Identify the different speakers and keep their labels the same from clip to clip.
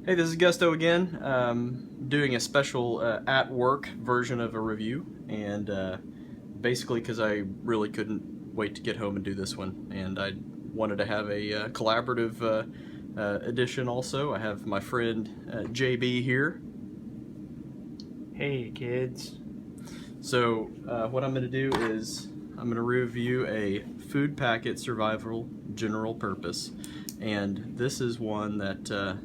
Speaker 1: Hey, this is Gusto again, doing a special at-work version of a review, and basically because I really couldn't wait to get home and do this one, and I wanted to have a collaborative edition also. I have my friend JB here.
Speaker 2: Hey kids.
Speaker 1: So what I'm going to do is I'm going to review a food packet survival general purpose, and this is one that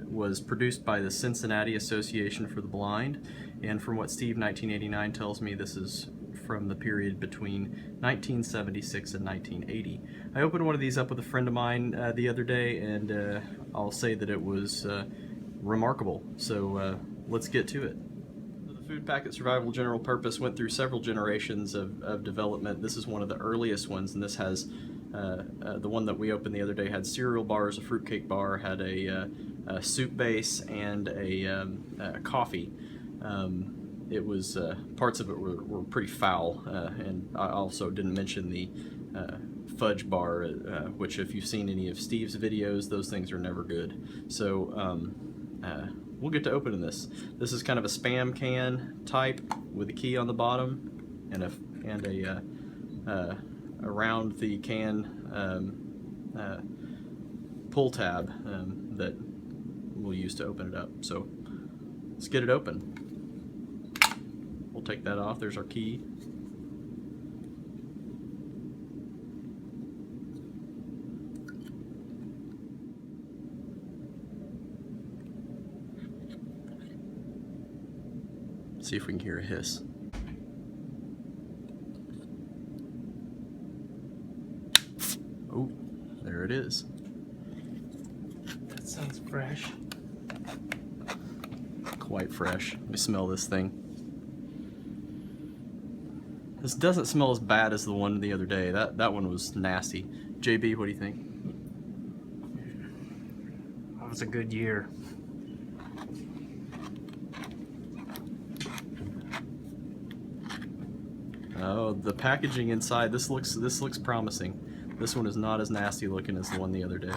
Speaker 1: was produced by the Cincinnati Association for the Blind, and from what Steve 1989 tells me, this is from the period between 1976 and 1980. I opened one of these up with a friend of mine the other day, and I'll say that it was remarkable. So let's get to it. The food packet survival general purpose went through several generations of development. This is one of the earliest ones, and this has the one that we opened the other day had cereal bars, a fruitcake bar, had a soup base, and a coffee. It was parts of it were pretty foul, and I also didn't mention the fudge bar, which if you've seen any of Steve's videos, those things are never good. So we'll get to opening this. This is kind of a spam can type with a key on the bottom and a around the can pull tab that we'll use to open it up. So let's get it open. We'll take that off. There's our key. See if we can hear a hiss. Oh, there it is.
Speaker 2: That sounds fresh.
Speaker 1: Quite fresh. Let me smell this thing. This doesn't smell as bad as the one the other day. That one was nasty. JB, what do you think?
Speaker 2: That was a good year.
Speaker 1: Oh, the packaging inside. This looks promising. This one is not as nasty looking as the one the other day.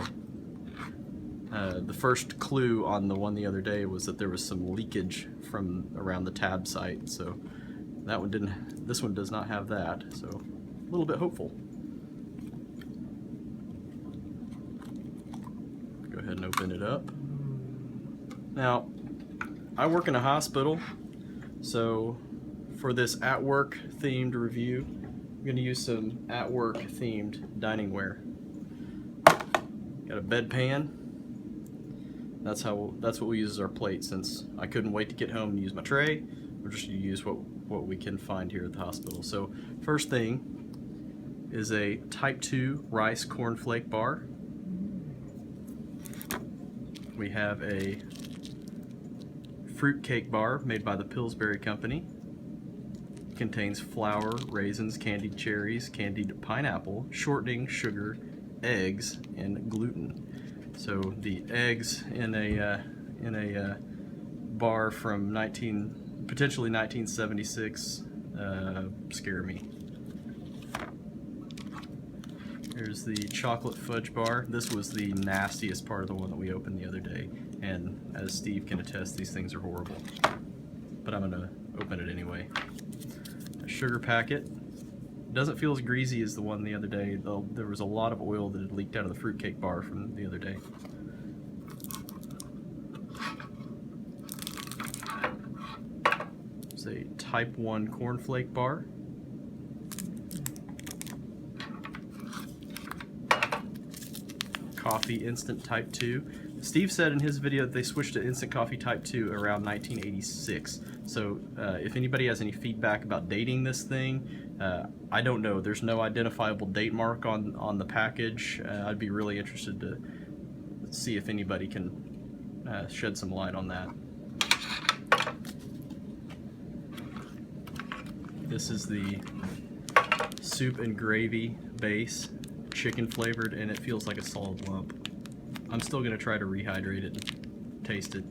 Speaker 1: The first clue on the one the other day was that there was some leakage from around the tab site, so that one didn't. This one does not have that, so a little bit hopeful. Go ahead and open it up. Now, I work in a hospital, so for this at-work themed review, I'm going to use some at-work themed dining ware. Got a bedpan. That's what we use as our plate. Since I couldn't wait to get home and use my tray, we're just going to use what we can find here at the hospital. So first thing is a Type 2 rice cornflake bar. We have a fruitcake bar made by the Pillsbury Company. Contains flour, raisins, candied cherries, candied pineapple, shortening, sugar, eggs, and gluten. So the eggs in a bar from potentially 1976 scare me. Here's the chocolate fudge bar. This was the nastiest part of the one that we opened the other day, and as Steve can attest, these things are horrible. But I'm gonna open it anyway. A sugar packet. Doesn't feel as greasy as the one the other day, though there was a lot of oil that had leaked out of the fruitcake bar from the other day. It's a Type 1 cornflake bar. Coffee instant Type 2. Steve said in his video that they switched to instant coffee Type 2 around 1986. So if anybody has any feedback about dating this thing, I don't know. There's no identifiable date mark on the package. I'd be really interested to see if anybody can shed some light on that. This is the soup and gravy base, chicken flavored, and it feels like a solid lump. I'm still going to try to rehydrate it and taste it.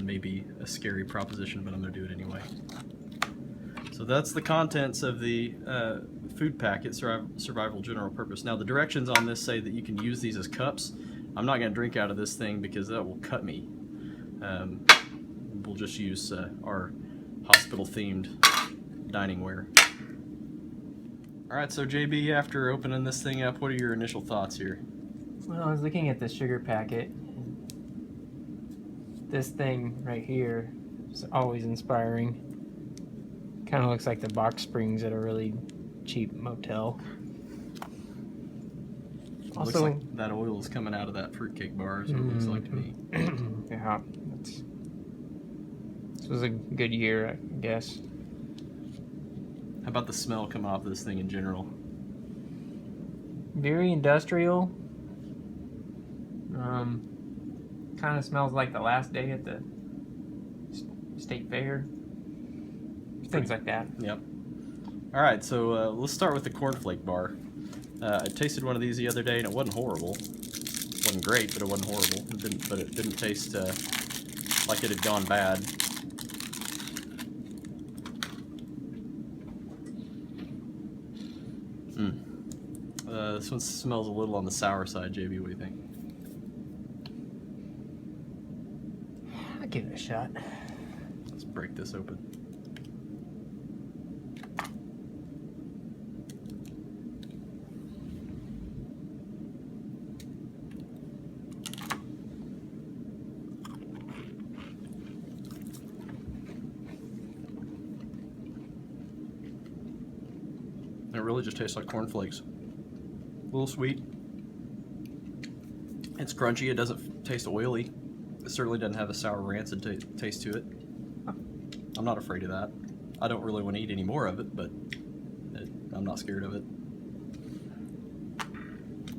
Speaker 1: Maybe a scary proposition, but I'm going to do it anyway. So that's the contents of the food packet survival general purpose. Now the directions on this say that you can use these as cups. I'm not going to drink out of this thing because that will cut me. We'll just use our hospital-themed dining ware. Alright, so JB, after opening this thing up, what are your initial thoughts here?
Speaker 2: Well, I was looking at the sugar packet. This thing right here is always inspiring. Kind of looks like the box springs at a really cheap motel.
Speaker 1: Looks
Speaker 2: Also,
Speaker 1: like that oil is coming out of that fruitcake bar, is what it looks like to me.
Speaker 2: Yeah, this was a good year, I guess.
Speaker 1: How about the smell coming off this thing in general?
Speaker 2: Very industrial. Kind of smells like the last day at the state fair. Things like that.
Speaker 1: Yep. Alright, so let's start with the cornflake bar. I tasted one of these the other day and it wasn't horrible. It wasn't great, but it wasn't horrible. It didn't taste like it had gone bad. This one smells a little on the sour side, JB. What do you think?
Speaker 2: I'll give it a shot.
Speaker 1: Let's break this open. It really just tastes like cornflakes. A little sweet. It's crunchy. It doesn't taste oily. It certainly doesn't have a sour rancid taste to it. I'm not afraid of that. I don't really want to eat any more of it, but I'm not scared of it.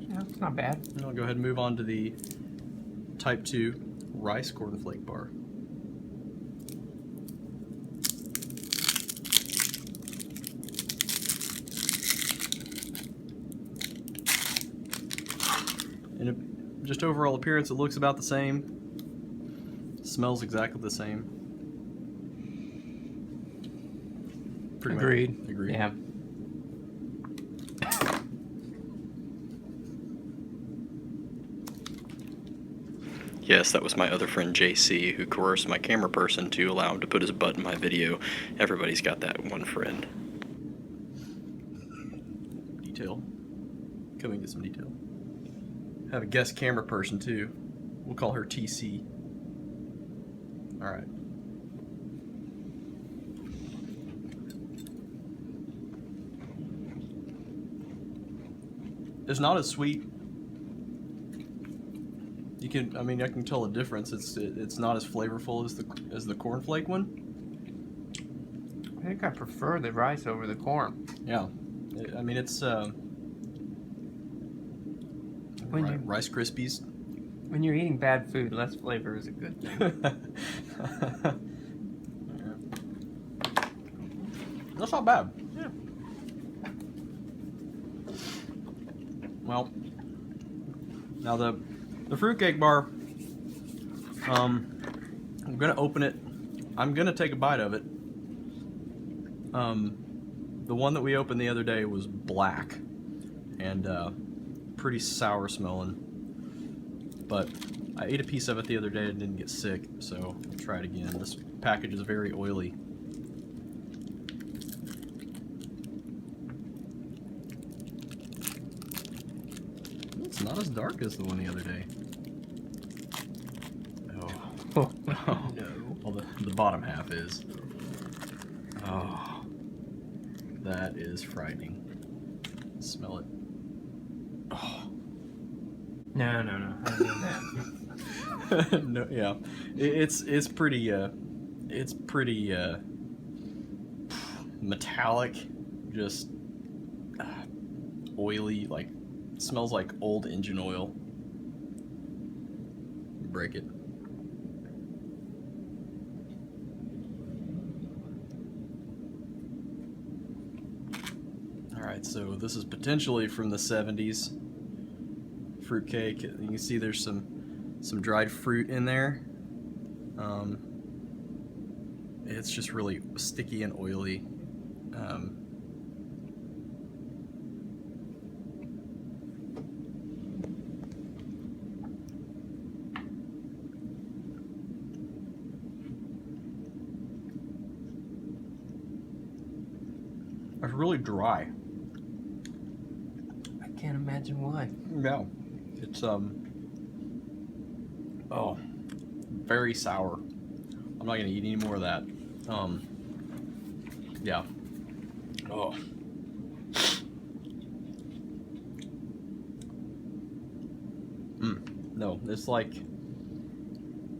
Speaker 2: Yeah, it's not bad.
Speaker 1: And I'll go ahead and move on to the Type 2 rice cornflake bar. And just overall appearance, it looks about the same. Smells exactly the same. Pretty
Speaker 2: Agreed.
Speaker 1: much. Agreed.
Speaker 2: Yeah.
Speaker 1: Yes, that was my other friend JC who coerced my camera person to allow him to put his butt in my video. Everybody's got that one friend. Detail. Coming to some detail. Have a guest camera person too. We'll call her TC. Alright. It's not as sweet. I can tell a difference. It's not as flavorful as the cornflake one.
Speaker 2: I think I prefer the rice over the corn.
Speaker 1: Yeah, it's Rice Krispies.
Speaker 2: When you're eating bad food, less flavor is a good thing.
Speaker 1: That's not bad.
Speaker 2: Yeah.
Speaker 1: Well, now the fruitcake bar. I'm gonna open it. I'm gonna take a bite of it. The one that we opened the other day was black and pretty sour smelling. But I ate a piece of it the other day and didn't get sick, so I'll try it again. This package is very oily. It's not as dark as the one the other day. Oh, oh no. Well, the bottom half is. Oh, that is frightening. Smell it. Oh.
Speaker 2: No. I don't do that.
Speaker 1: No, yeah, it's pretty metallic, just oily. Like smells like old engine oil. Break it. All right, so this is potentially from the 70s. Fruitcake. You can see there's some dried fruit in there. It's just really sticky and oily. really dry.
Speaker 2: I can't imagine why.
Speaker 1: Yeah. It's oh, very sour. I'm not gonna eat any more of that. Yeah. Oh. No, it's like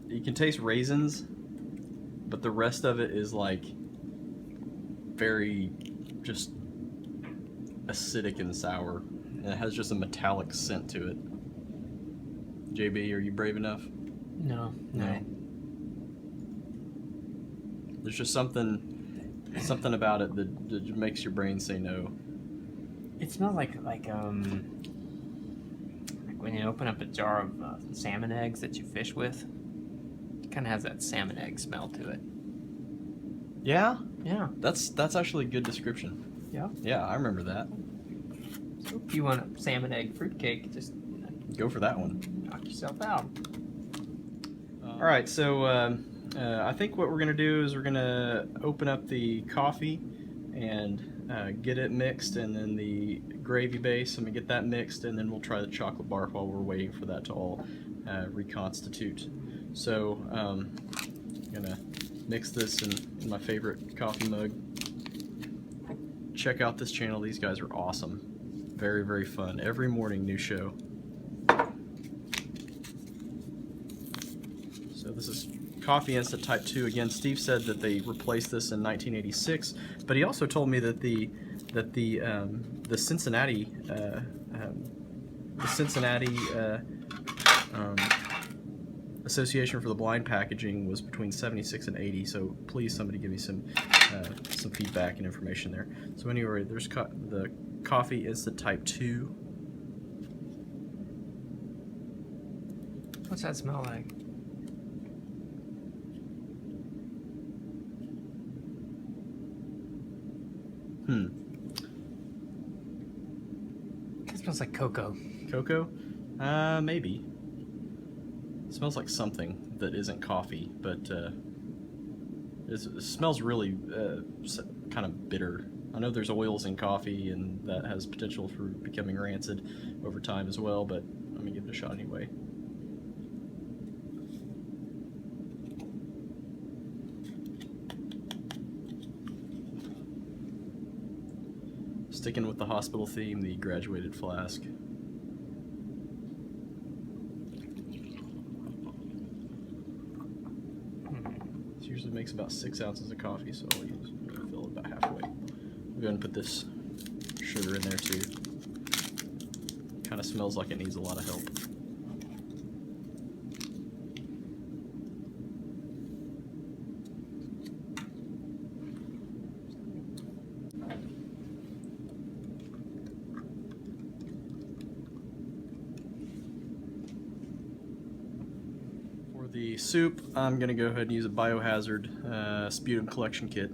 Speaker 1: you can taste raisins, but the rest of it is like very just acidic and sour, and it has just a metallic scent to it. JB, are you brave enough?
Speaker 2: No.
Speaker 1: There's just something about it that makes your brain say no.
Speaker 2: It smells like when you open up a jar of salmon eggs that you fish with. It kind of has that salmon egg smell to it.
Speaker 1: Yeah?
Speaker 2: Yeah.
Speaker 1: That's actually a good description.
Speaker 2: Yeah.
Speaker 1: Yeah, I remember that.
Speaker 2: So if you want a salmon egg fruitcake, just
Speaker 1: Go for that one.
Speaker 2: knock yourself out.
Speaker 1: All right, so I think what we're gonna do is we're gonna open up the coffee and get it mixed, and then the gravy base. I'm gonna get that mixed, and then we'll try the chocolate bar while we're waiting for that to all reconstitute. So I'm gonna mix this in my favorite coffee mug. Check out this channel. These guys are awesome. Very, very fun. Every morning, new show. So this is Coffee Instant Type 2. Again, Steve said that they replaced this in 1986, but he also told me that the Cincinnati Association for the Blind packaging was between 76 and 80. So please, somebody give me some feedback and information there. So anyway, there's the Coffee Instant Type 2.
Speaker 2: What's that smell like? It smells like cocoa.
Speaker 1: Cocoa? Maybe. It smells like something that isn't coffee, but it smells really kind of bitter. I know there's oils in coffee, and that has potential for becoming rancid over time as well, but let me give it a shot anyway. Sticking with the hospital theme, the graduated flask. This usually makes about 6 ounces of coffee, so I'll fill it about halfway. We'll go ahead and put this sugar in there too. Kind of smells like it needs a lot of help. For the soup, I'm going to go ahead and use a Biohazard sputum collection kit.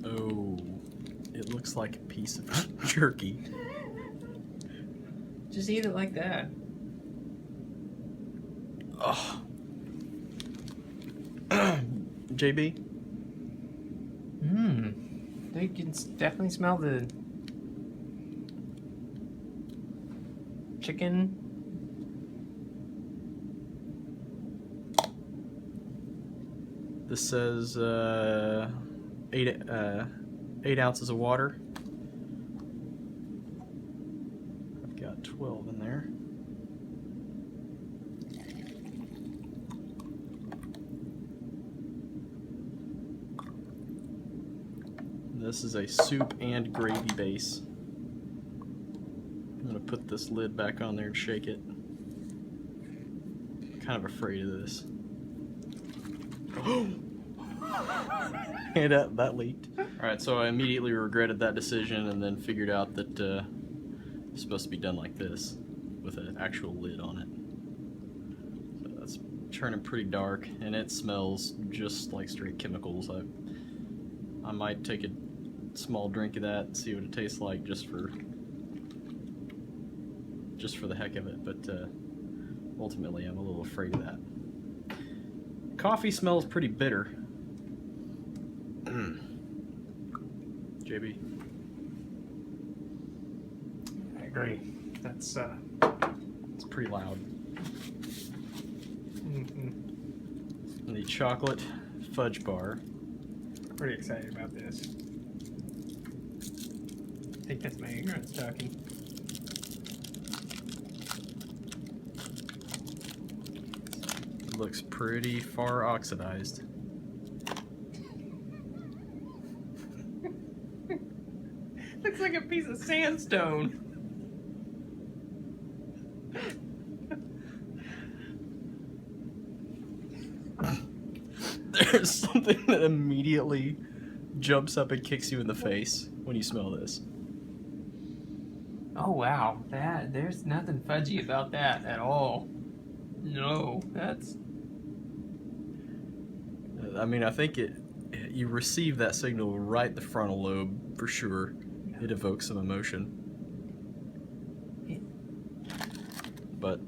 Speaker 1: Oh, it looks like a piece of jerky.
Speaker 2: Just eat it like that.
Speaker 1: Oh. JB?
Speaker 2: You can definitely smell the chicken.
Speaker 1: This says 8 ounces of water. I've got 12 in there. This is a soup and gravy base. I'm going to put this lid back on there and shake it. I'm kind of afraid of this. And that leaked. Alright, so I immediately regretted that decision and then figured out that it's supposed to be done like this with an actual lid on it. turning pretty dark, and it smells just like straight chemicals. I might take a small drink of that and see what it tastes like just for the heck of it, but ultimately I'm a little afraid of that. Coffee smells pretty bitter. JB.
Speaker 2: I agree. That's
Speaker 1: It's pretty loud.
Speaker 2: mm-hmm.
Speaker 1: The chocolate fudge bar.
Speaker 2: Pretty excited about this. I think that's my ignorance talking.
Speaker 1: Looks pretty far oxidized.
Speaker 2: Looks like a piece of sandstone.
Speaker 1: There's something that immediately jumps up and kicks you in the face when you smell this.
Speaker 2: Oh wow, there's nothing fudgy about that at all. No, that's...
Speaker 1: I mean, I think you receive that signal right the frontal lobe for sure. It evokes some emotion. But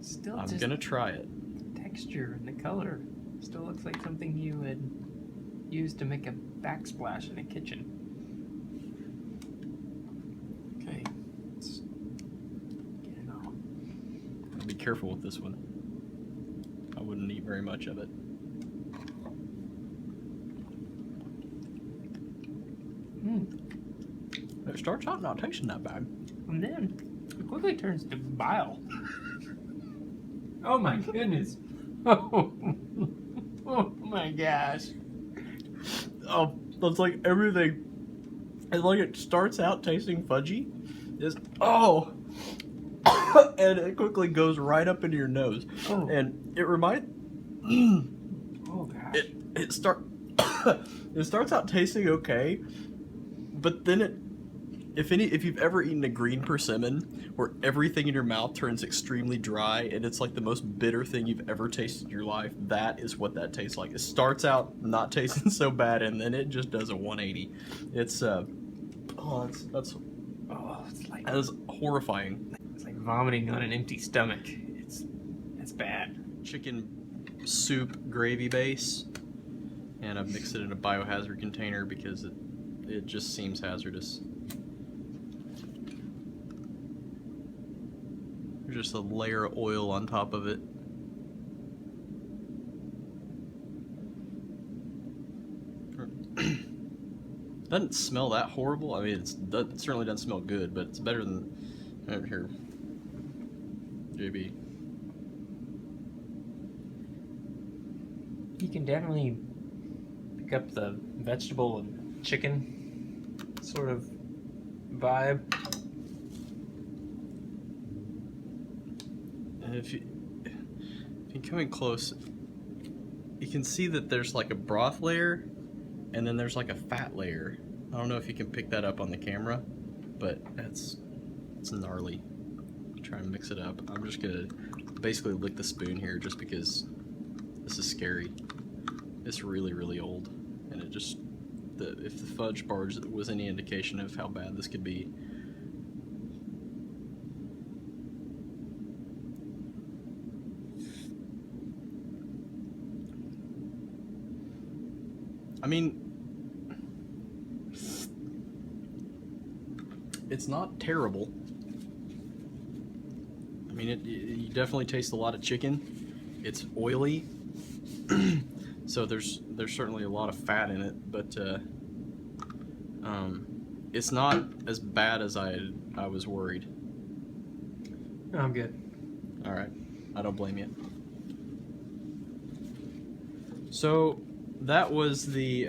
Speaker 2: Still
Speaker 1: I'm
Speaker 2: just
Speaker 1: gonna try it.
Speaker 2: the texture and the color still looks like something you would use to make a backsplash in a kitchen. Okay, let's get it on.
Speaker 1: Be careful with this one. I wouldn't eat very much of it. It starts out not tasting that bad.
Speaker 2: And then it quickly turns to bile. Oh my goodness. Oh, oh my gosh.
Speaker 1: Oh, it's like everything. It's like it starts out tasting fudgy. And it quickly goes right up into your nose.
Speaker 2: Oh.
Speaker 1: And it reminds.
Speaker 2: Oh gosh.
Speaker 1: It starts out tasting okay, but then if you've ever eaten a green persimmon where everything in your mouth turns extremely dry and it's like the most bitter thing you've ever tasted in your life, that is what that tastes like. It starts out not tasting so bad and then it just does a 180. It's that is horrifying.
Speaker 2: It's like vomiting on an empty stomach. It's bad.
Speaker 1: Chicken soup gravy base, and I've mixed it in a biohazard container because it just seems hazardous. There's just a layer of oil on top of it. Doesn't smell that horrible. I mean, it certainly doesn't smell good, but it's better than here. JB.
Speaker 2: You can definitely pick up the vegetable and chicken sort of vibe.
Speaker 1: And if you come in close, you can see that there's like a broth layer and then there's like a fat layer. I don't know if you can pick that up on the camera, but it's gnarly. Try and mix it up. I'm just gonna basically lick the spoon here just because this is scary. It's really, really old, and it just if the fudge bar was any indication of how bad this could be. I mean, it's not terrible. I mean, you definitely taste a lot of chicken. It's oily, so there's certainly a lot of fat in it, but it's not as bad as I was worried.
Speaker 2: No, I'm good.
Speaker 1: All right, I don't blame you. So that was the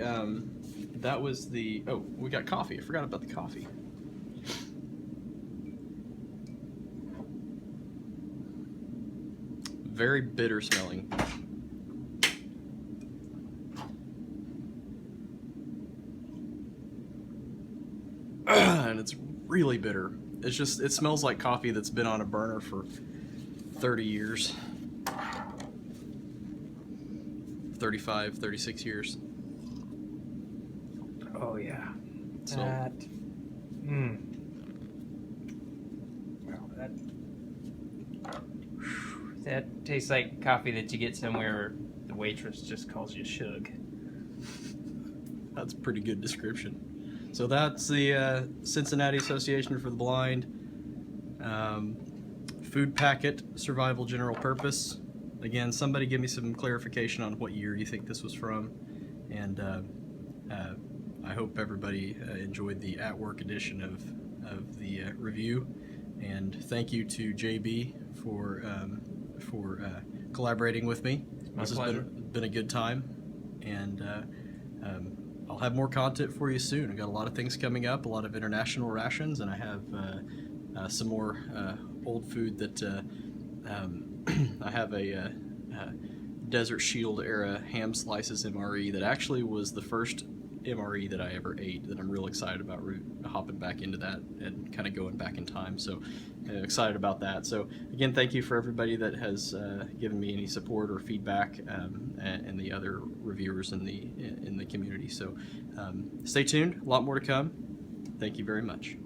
Speaker 1: oh, we got coffee. I forgot about the coffee. Very bitter smelling. And it's really bitter. It smells like coffee that's been on a burner for 30 years. 35, 36 years.
Speaker 2: Oh yeah.
Speaker 1: So
Speaker 2: That. Wow, that tastes like coffee that you get somewhere the waitress just calls you shug.
Speaker 1: that's a pretty good description. So that's the Cincinnati Association for the Blind food packet survival general purpose. Again, somebody give me some clarification on what year you think this was from, and I hope everybody enjoyed the at-work edition of the review. And thank you to JB for collaborating with me.
Speaker 2: My
Speaker 1: This
Speaker 2: pleasure.
Speaker 1: has been a good time, and I'll have more content for you soon. I've got a lot of things coming up, a lot of international rations, and I have some more old food that I have a Desert Shield era ham slices MRE that actually was the first MRE that I ever ate, that I'm real excited about hopping back into that and kind of going back in time. So excited about that. So again, thank you for everybody that has given me any support or feedback, and the other reviewers in the community. So stay tuned, a lot more to come. Thank you very much.